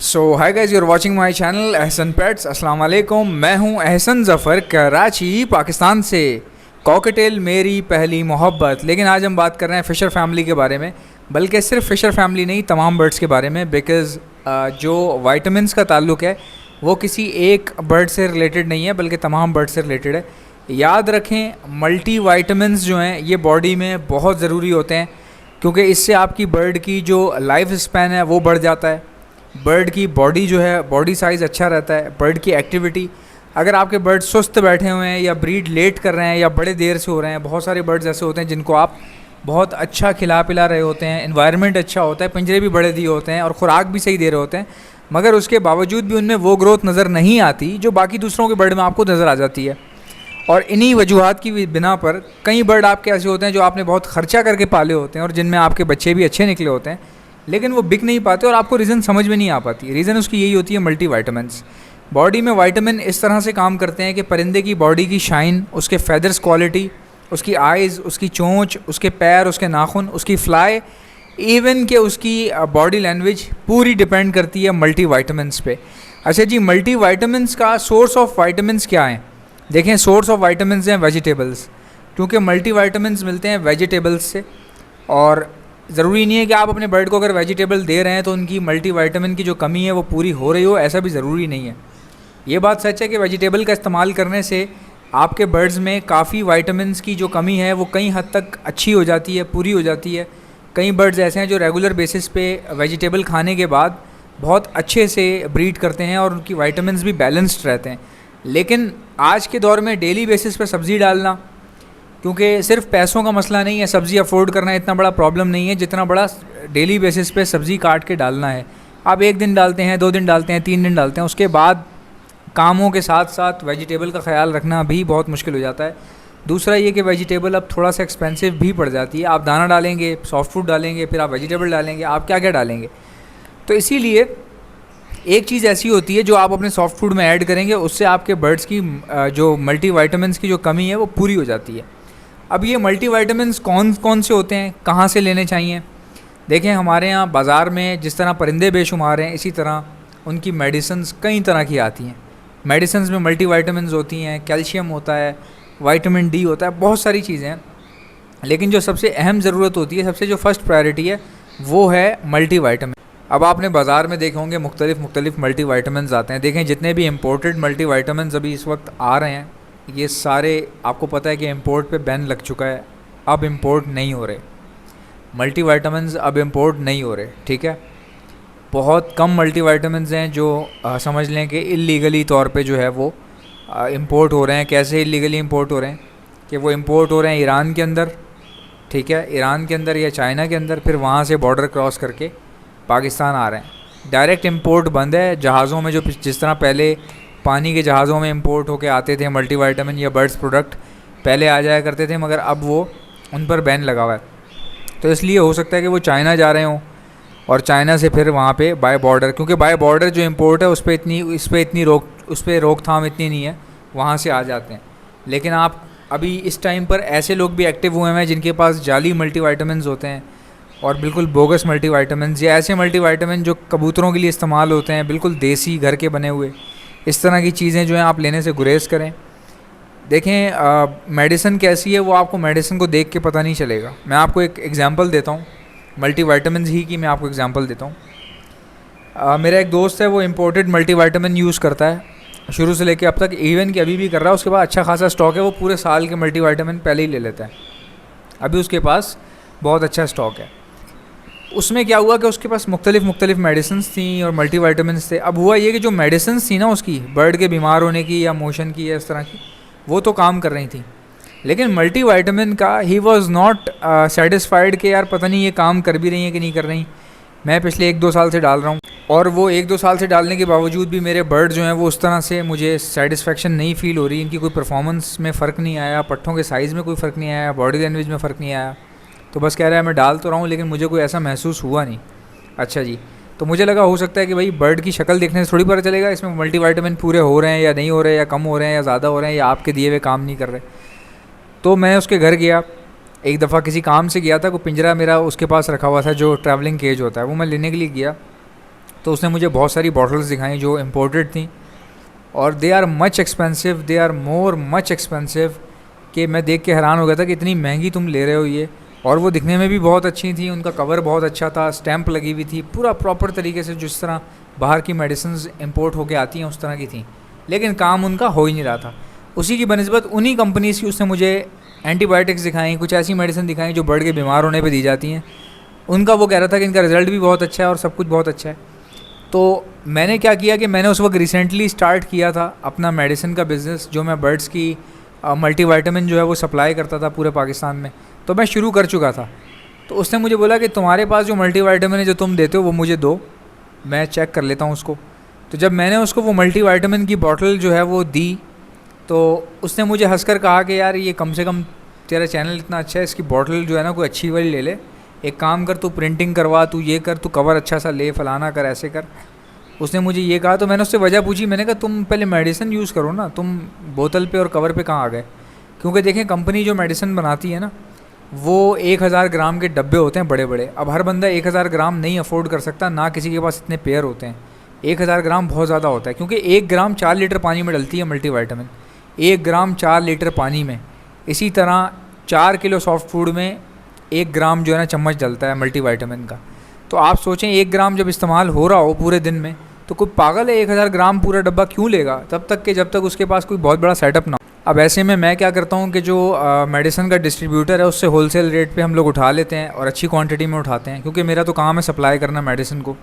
So hi guys, you're watching my channel Ehsan pets. अस्सलाम वालेकुम। मैं हूं एहसन ज़फ़र, कराची पाकिस्तान से। कॉकटेल मेरी पहली मोहब्बत। लेकिन आज हम बात कर रहे हैं फ़िशर फैमिली के बारे में, बल्कि सिर्फ फ़िशर फैमिली नहीं, तमाम बर्ड्स के बारे में। बिकॉज़ जो वाइटामिन्स का ताल्लुक़ है वो किसी एक बर्ड से रिलेटेड नहीं है, बल्कि तमाम बर्ड से रिलेटेड है। याद रखें, मल्टी वाइटामिन्स जो हैं ये बॉडी में बहुत ज़रूरी होते हैं, क्योंकि इससे आपकी बर्ड की जो लाइफ स्पैन है वो बढ़ जाता है। बर्ड की बॉडी जो है, बॉडी साइज़ अच्छा रहता है। बर्ड की एक्टिविटी, अगर आपके बर्ड सुस्त बैठे हुए हैं या ब्रीड लेट कर रहे हैं या बड़े देर से हो रहे हैं, बहुत सारे बर्ड्स ऐसे होते हैं जिनको आप बहुत अच्छा खिला पिला रहे होते हैं, इन्वायरमेंट अच्छा होता है, पिंजरे भी बड़े दिए होते हैं और ख़ुराक भी सही दे रहे होते हैं, मगर उसके बावजूद भी उनमें वो ग्रोथ नज़र नहीं आती जो बाकी दूसरों के बर्ड में आपको नज़र आ जाती है। और इन्हीं वजूहात की बिना पर कई बर्ड आपके ऐसे होते हैं जो आपने बहुत ख़र्चा करके पाले होते हैं और जिनमें आपके बच्चे भी अच्छे निकले होते हैं, लेकिन वो बिक नहीं पाते और आपको रीज़न समझ में नहीं आ पाती। रीज़न उसकी यही होती है, मल्टी वाइटामिन्स। बॉडी में वाइटामिन इस तरह से काम करते हैं कि परिंदे की बॉडी की शाइन, उसके फेदर्स क्वालिटी, उसकी आइज़, उसकी चोंच, उसके पैर, उसके नाखून, उसकी फ्लाई, इवन के उसकी बॉडी लैंग्वेज पूरी डिपेंड करती है मल्टी वाइटामिन्स पे। अच्छा जी, मल्टी वाइटामिन्स का सोर्स ऑफ वाइटामिन्स क्या है? देखें, सोर्स ऑफ वाइटामिन्स हैं वेजिटेबल्स, क्योंकि मल्टी वाइटामिन्स मिलते हैं वेजिटेबल्स से। और ज़रूरी नहीं है कि आप अपने बर्ड को अगर वेजिटेबल दे रहे हैं तो उनकी मल्टी वाइटामिन की जो कमी है वो पूरी हो रही हो, ऐसा भी ज़रूरी नहीं है। ये बात सच है कि वेजिटेबल का इस्तेमाल करने से आपके बर्ड्स में काफ़ी वाइटामिन्स की जो कमी है वो कई हद तक अच्छी हो जाती है, पूरी हो जाती है। कई बर्ड्स ऐसे हैं जो रेगुलर बेसिस पे वेजिटेबल खाने के बाद बहुत अच्छे से ब्रीड करते हैं और उनकी वाइटामिन्स भी बैलेंस्ड रहते हैं। लेकिन आज के दौर में डेली बेसिस पे सब्ज़ी डालना, क्योंकि सिर्फ पैसों का मसला नहीं है, सब्ज़ी अफोर्ड करना इतना बड़ा प्रॉब्लम नहीं है जितना बड़ा डेली बेसिस पे सब्ज़ी काट के डालना है। आप एक दिन डालते हैं, 2 दिन डालते हैं, 3 दिन डालते हैं, उसके बाद कामों के साथ साथ वेजिटेबल का ख्याल रखना भी बहुत मुश्किल हो जाता है। दूसरा ये कि वेजिटेबल अब थोड़ा सा एक्सपेंसिव भी पड़ जाती है। आप दाना डालेंगे, सॉफ्ट फूड डालेंगे, फिर आप वेजिटेबल डालेंगे, आप क्या क्या डालेंगे? तो इसीलिए एक चीज़ ऐसी होती है जो आप अपने सॉफ्ट फूड में ऐड करेंगे, उससे आपके बर्ड्स की जो मल्टी वाइटामिन्स की जो कमी है वो पूरी हो जाती है। अब ये मल्टी वाइटामिन्स कौन कौन से होते हैं, कहाँ से लेने चाहिए? देखें, हमारे यहाँ बाज़ार में जिस तरह परिंदे बेशुमार हैं, इसी तरह उनकी मेडिसिन्स कई तरह की आती हैं। मेडिसिन्स में मल्टी वाइटामिन्स होती हैं, कैल्शियम होता है, विटामिन डी होता है, बहुत सारी चीज़ें हैं। लेकिन जो सबसे अहम ज़रूरत होती है, सबसे जो फ़र्स्ट प्रायोरिटी है, वो है मल्टी वाइटामिन। अब आपने बाज़ार में देखे होंगे मुख्तलिफ मल्टी वाइटामिन्स आते हैं। देखें, जितने भी इम्पोर्टेड मल्टी वाइटामिन्स अभी इस वक्त आ रहे हैं, ये सारे आपको पता है कि इंपोर्ट पे बैन लग चुका है, अब इंपोर्ट नहीं हो रहे मल्टी वाइटामिन्स, अब इंपोर्ट नहीं हो रहे। ठीक है, बहुत कम मल्टी वाइटामिन्स हैं जो समझ लें कि इल्लीगली तौर पे जो है वो इंपोर्ट हो रहे हैं। कैसे इल्लीगली इंपोर्ट हो रहे हैं? कि वो इंपोर्ट हो रहे हैं ईरान के अंदर, ठीक है, ईरान के अंदर या चाइना के अंदर, फिर वहाँ से बॉर्डर क्रॉस करके पाकिस्तान आ रहे हैं। डायरेक्ट इंपोर्ट बंद है। जहाज़ों में जो जिस तरह पहले पानी के जहाज़ों में इंपोर्ट होके आते थे मल्टी वाइटामिन या बर्ड्स प्रोडक्ट, पहले आ जाया करते थे, मगर अब वो उन पर बैन लगा हुआ है। तो इसलिए हो सकता है कि वो चाइना जा रहे हों और चाइना से फिर वहाँ पे बाय बॉर्डर, क्योंकि बाय बॉर्डर जो इंपोर्ट है उस पर रोकथाम इतनी नहीं है, वहाँ से आ जाते हैं। लेकिन आप अभी इस टाइम पर ऐसे लोग भी एक्टिव हुए हैं जिनके पास जाली मल्टी वाइटामिन होते हैं और बिल्कुल बोगस मल्टी वाइटामिन, या ऐसे मल्टी वाइटामिन जो कबूतरों के लिए इस्तेमाल होते हैं, बिल्कुल देसी घर के बने हुए। इस तरह की चीज़ें जो हैं आप लेने से गुरेज करें। देखें, मेडिसिन कैसी है वो आपको मेडिसिन को देख के पता नहीं चलेगा। मैं आपको एक एग्जांपल देता हूँ, मल्टी वाइटामिन ही की मैं आपको एग्जांपल देता हूँ। मेरा एक दोस्त है, वो इंपोर्टेड मल्टी वाइटामिन यूज़ करता है शुरू से लेके अब तक, इवन कि अभी भी कर रहा है। उसके बाद अच्छा खासा स्टॉक है, वो पूरे साल के मल्टी वाइटामिन पहले ही ले लेता है। अभी उसके पास बहुत अच्छा स्टॉक है। उसमें क्या हुआ कि उसके पास मुख्तलिफ मेडिसिन थी और मल्टी वाइटामिन्स थे। अब हुआ ये कि जो मेडिसिन थी ना उसकी, बर्ड के बीमार होने की या मोशन की या इस तरह की, वो तो काम कर रही थी, लेकिन मल्टी वाइटामिन का ही वॉज नॉट सेटिस्फाइड कि यार पता नहीं ये काम कर भी रही हैं कि नहीं कर रही। मैं पिछले 1-2 साल से डाल रहा हूँ और वो 1-2 साल से डालने के बावजूद भी मेरे बर्ड जो हैं वो उस तरह से मुझे सेटिस्फेक्शन नहीं फ़ील हो रही। इनकी कोई परफॉर्मेंस में फ़र्क नहीं आया, पट्ठों के साइज़ में कोई फ़र्क नहीं आया, बॉडी लैंग्वेज में फ़र्क नहीं आया। तो बस कह रहा है मैं डाल तो रहा हूँ लेकिन मुझे कोई ऐसा महसूस हुआ नहीं। अच्छा जी, तो मुझे लगा हो सकता है कि भाई बर्ड की शक्ल देखने से थोड़ी पता चलेगा इसमें मल्टी वाइटामिन पूरे हो रहे हैं या नहीं हो रहे, या कम हो रहे हैं या ज़्यादा हो रहे हैं, या आपके दिए हुए काम नहीं कर रहे। तो मैं उसके घर गया, एक दफ़ा किसी काम से गया था, कोई पिंजरा मेरा उसके पास रखा हुआ था जो ट्रैवलिंग केज होता है, वो मैं लेने के लिए गया। तो उसने मुझे बहुत सारी बॉटल्स दिखाई जो इम्पोर्टेड थी, और they are much expensive, they are more much expensive, कि मैं देख के हैरान हो गया था कि इतनी महंगी तुम ले रहे हो ये। और वो दिखने में भी बहुत अच्छी थी, उनका कवर बहुत अच्छा था, स्टैंप लगी हुई थी, पूरा प्रॉपर तरीके से जिस तरह बाहर की मेडिसिन्स इंपोर्ट होके आती हैं उस तरह की थी, लेकिन काम उनका हो ही नहीं रहा था। उसी की बनस्बत उन्हीं कंपनीज़ की उसने मुझे एंटीबायोटिक्स दिखाई, कुछ ऐसी मेडिसिन दिखाई जो बर्ड के बीमार होने पे दी जाती हैं। उनका वो कह रहा था कि इनका रिज़ल्ट भी बहुत अच्छा है और सब कुछ बहुत अच्छा है। तो मैंने क्या किया कि मैंने उस वक्त रिसेंटली स्टार्ट किया था अपना मेडिसिन का बिज़नेस, जो मैं बर्ड्स की मल्टीविटामिन जो है वो सप्लाई करता था पूरे पाकिस्तान में, तो मैं शुरू कर चुका था। तो उसने मुझे बोला कि तुम्हारे पास जो मल्टीविटामिन है जो तुम देते हो वो मुझे दो, मैं चेक कर लेता हूँ उसको। तो जब मैंने उसको वो मल्टीविटामिन की बॉटल जो है वो दी, तो उसने मुझे हंसकर कहा कि यार ये कम से कम तेरा चैनल इतना अच्छा है, इसकी बॉटल जो है ना कोई अच्छी वाली ले ले, एक काम कर तू प्रिंटिंग करवा, तू ये कर, तू कवर अच्छा सा ले, फलाना कर, ऐसे कर। उसने मुझे ये कहा। तो मैंने उससे वजह पूछी, मैंने कहा तुम पहले मेडिसिन यूज़ करो ना, तुम बोतल पे और कवर पे कहाँ आ गए? क्योंकि देखें कंपनी जो मेडिसिन बनाती है ना वो 1000 ग्राम के डब्बे होते हैं बड़े बड़े। अब हर बंदा 1000 ग्राम नहीं अफोर्ड कर सकता, ना किसी के पास इतने पेयर होते हैं। 1000 ग्राम बहुत ज़्यादा होता है, क्योंकि 1 ग्राम 4 लीटर पानी में डलती है मल्टीविटामिन, 1 ग्राम 4 लीटर पानी में। इसी तरह 4 किलो सॉफ्ट फूड में 1 ग्राम जो है ना चम्मच डलता है मल्टीविटामिन का। तो आप सोचें 1 ग्राम जब इस्तेमाल हो रहा हो पूरे दिन में, तो कोई पागल है 1000 ग्राम पूरा डब्बा क्यों लेगा, तब तक कि जब तक उसके पास कोई बहुत बड़ा सेटअप ना हो। अब ऐसे में मैं क्या करता हूँ कि जो मेडिसिन का डिस्ट्रीब्यूटर है उससे होलसेल रेट पे हम लोग उठा लेते हैं और अच्छी क्वांटिटी में उठाते हैं, क्योंकि मेरा तो काम है सप्लाई करना मेडिसिन को।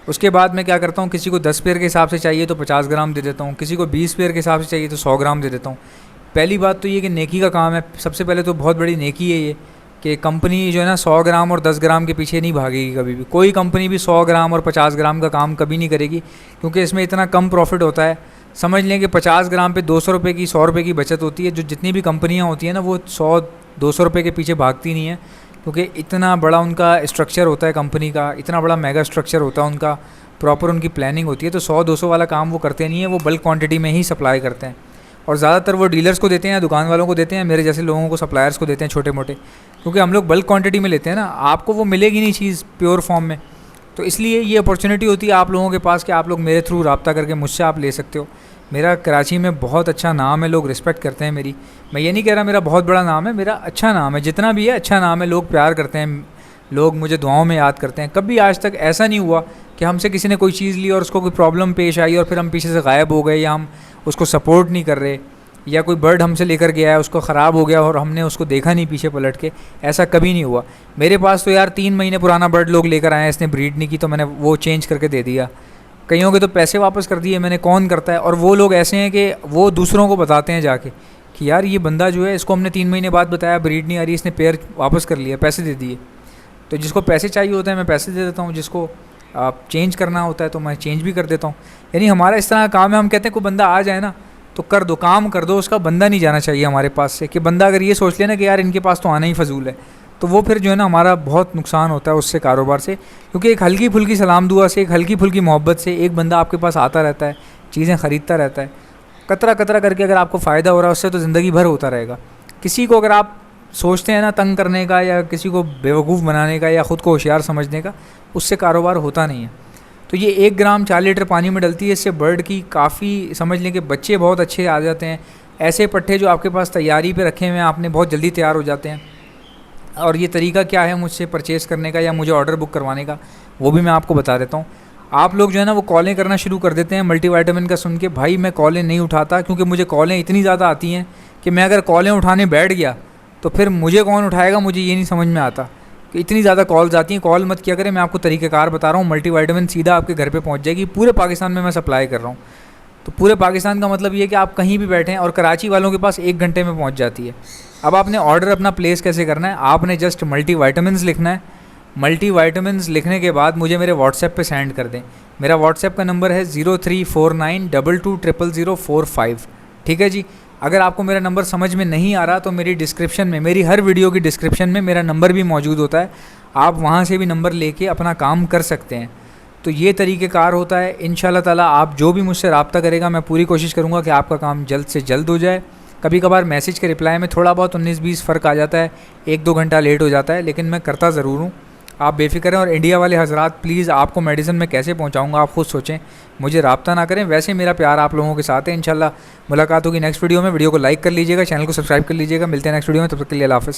उसके बाद मैं क्या करता हूँ, किसी को 10 पेयर के हिसाब से चाहिए तो 50 ग्राम दे देता हूँ, किसी को 20 पेयर के हिसाब से चाहिए तो 100 ग्राम दे देता हूँ। पहली बात तो ये कि नेकी का काम है, सबसे पहले तो बहुत बड़ी नेकी है ये कि कंपनी जो है ना 100 ग्राम और 10 ग्राम के पीछे नहीं भागेगी कभी भी। कोई कंपनी भी 100 ग्राम और 50 ग्राम का काम कभी नहीं करेगी, क्योंकि इसमें इतना कम प्रॉफिट होता है। समझ लें कि 50 ग्राम पे 200 रुपये की 100 रुपये की बचत होती है। जो जितनी भी कंपनियां होती हैं ना वो 100-200 रुपये के पीछे भागती नहीं है, क्योंकि इतना बड़ा उनका स्ट्रक्चर होता है कंपनी का, इतना बड़ा मेगा स्ट्रक्चर होता है उनका, प्रॉपर उनकी प्लानिंग होती है। तो 100-200 वाला काम वो करते नहीं है, वो बल्क क्वान्टिटी में ही सप्लाई करते हैं। और ज़्यादातर वो डीलर्स को देते हैं, दुकान वालों को देते हैं, मेरे जैसे लोगों को, सप्लायर्स को देते हैं छोटे मोटे, क्योंकि हम लोग बल्क क्वांटिटी में लेते हैं ना, आपको वो मिलेगी नहीं चीज़ प्योर फॉर्म में। तो इसलिए ये अपॉर्चुनिटी होती है आप लोगों के पास कि आप लोग मेरे थ्रू रब्ता करके मुझसे आप ले सकते हो। मेरा कराची में बहुत अच्छा नाम है, लोग रिस्पेक्ट करते हैं मेरी। मैं ये नहीं कह रहा मेरा बहुत बड़ा नाम है, मेरा अच्छा नाम है, जितना भी है अच्छा नाम है, लोग प्यार करते हैं, लोग मुझे दुआओं में याद करते हैं। कभी आज तक ऐसा नहीं हुआ कि हमसे किसी ने कोई चीज़ ली और उसको कोई प्रॉब्लम पेश आई और फिर हम पीछे से गायब हो गए, या हम उसको सपोर्ट नहीं कर रहे, या कोई बर्ड हमसे लेकर गया है उसको ख़राब हो गया और हमने उसको देखा नहीं पीछे पलट के। ऐसा कभी नहीं हुआ। मेरे पास तो यार 3 महीने पुराना बर्ड लोग लेकर आए हैं, इसने ब्रीड नहीं की तो मैंने वो चेंज करके दे दिया। कईयों के तो पैसे वापस कर दिए मैंने, कौन करता है। और वो लोग ऐसे हैं कि वो दूसरों को बताते हैं जाके कि यार ये बंदा जो है इसको हमने 3 महीने बाद बताया ब्रीड नहीं आ रही, इसने पेयर वापस कर लिया, पैसे दे दिए। तो जिसको पैसे चाहिए होते हैं मैं पैसे दे देता हूँ, जिसको चेंज करना होता है तो मैं चेंज भी कर देता हूँ। यानी हमारा इस तरह का काम है, हम कहते हैं कोई बंदा आ जाए ना तो कर दो, काम कर दो, उसका बंदा नहीं जाना चाहिए हमारे पास से। कि बंदा अगर ये सोच लेना कि यार इनके पास तो आना ही फजूल है, तो वो फिर जो है ना हमारा बहुत नुकसान होता है उससे, कारोबार से। क्योंकि एक हल्की फुल्की सलाम दुआ से, एक हल्की फुल्की मोहब्बत से एक बंदा आपके पास आता रहता है, चीज़ें ख़रीदता रहता है, कतरा कतरा करके अगर आपको फ़ायदा हो रहा है उससे तो ज़िंदगी भर होता रहेगा। किसी को अगर आप सोचते हैं ना तंग करने का या किसी को बेवकूफ़ बनाने का या ख़ुद को होशियार समझने का, उससे कारोबार होता नहीं है। तो ये 1 ग्राम 4 लीटर पानी में डलती है, इससे बर्ड की काफ़ी समझ लें कि बच्चे बहुत अच्छे आ जाते हैं। ऐसे पट्टे जो आपके पास तैयारी पे रखे हुए हैं आपने, बहुत जल्दी तैयार हो जाते हैं। और ये तरीका क्या है मुझसे परचेज़ करने का या मुझे ऑर्डर बुक करवाने का, वो भी मैं आपको बता देता हूँ। आप लोग जो है ना वो कॉलें करना शुरू कर देते हैं मल्टीविटामिन का सुन के। भाई मैं कॉलें नहीं उठाता, क्योंकि मुझे कॉलें इतनी ज़्यादा आती हैं कि मैं अगर कॉलें उठाने बैठ गया तो फिर मुझे कौन उठाएगा, मुझे ये नहीं समझ में आता कि इतनी ज़्यादा कॉल्स आती हैं। कॉल मत किया करें, मैं आपको तरीक़ेकार बता रहा हूँ। मल्टीविटामिन सीधा आपके घर पे पहुँच जाएगी। पूरे पाकिस्तान में मैं सप्लाई कर रहा हूँ, तो पूरे पाकिस्तान का मतलब ये है कि आप कहीं भी बैठें, और कराची वालों के पास 1 घंटे में पहुँच जाती है। अब आपने ऑर्डर अपना प्लेस कैसे करना है, आपने जस्ट मल्टीविटामिन्स लिखना है। मल्टीविटामिन्स लिखने के बाद मुझे मेरे व्हाट्सएप पे सेंड कर दें। मेरा व्हाट्सएप का नंबर है 0349220045। ठीक है जी। अगर आपको मेरा नंबर समझ में नहीं आ रहा तो मेरी डिस्क्रिप्शन में, मेरी हर वीडियो की डिस्क्रिप्शन में मेरा नंबर भी मौजूद होता है, आप वहाँ से भी नंबर लेके अपना काम कर सकते हैं। तो ये तरीक़ेकार होता है। इंशाल्लाह ताला आप जो भी मुझसे रब्ता करेगा, मैं पूरी कोशिश करूँगा कि आपका काम जल्द से जल्द हो जाए। कभी कभार मैसेज के रिप्लाई में थोड़ा बहुत 19-20 फ़र्क आ जाता है, 1-2 घंटा लेट हो जाता है, लेकिन मैं करता ज़रूर हूँ। आप बेफिक्र हैं। और इंडिया वाले हजरात प्लीज़ आपको मेडिसिन में कैसे पहुंचाऊंगा आप खुद सोचें, मुझे रब्ता ना करें। वैसे मेरा प्यार आप लोगों के साथ है। इंशाल्लाह मुलाकात होगी नेक्स्ट वीडियो में। वीडियो को लाइक कर लीजिएगा, चैनल को सब्सक्राइब कर लीजिएगा। मिलते हैं नेक्स्ट वीडियो में, तब तक के लिए अल्लाह हाफ़िज़।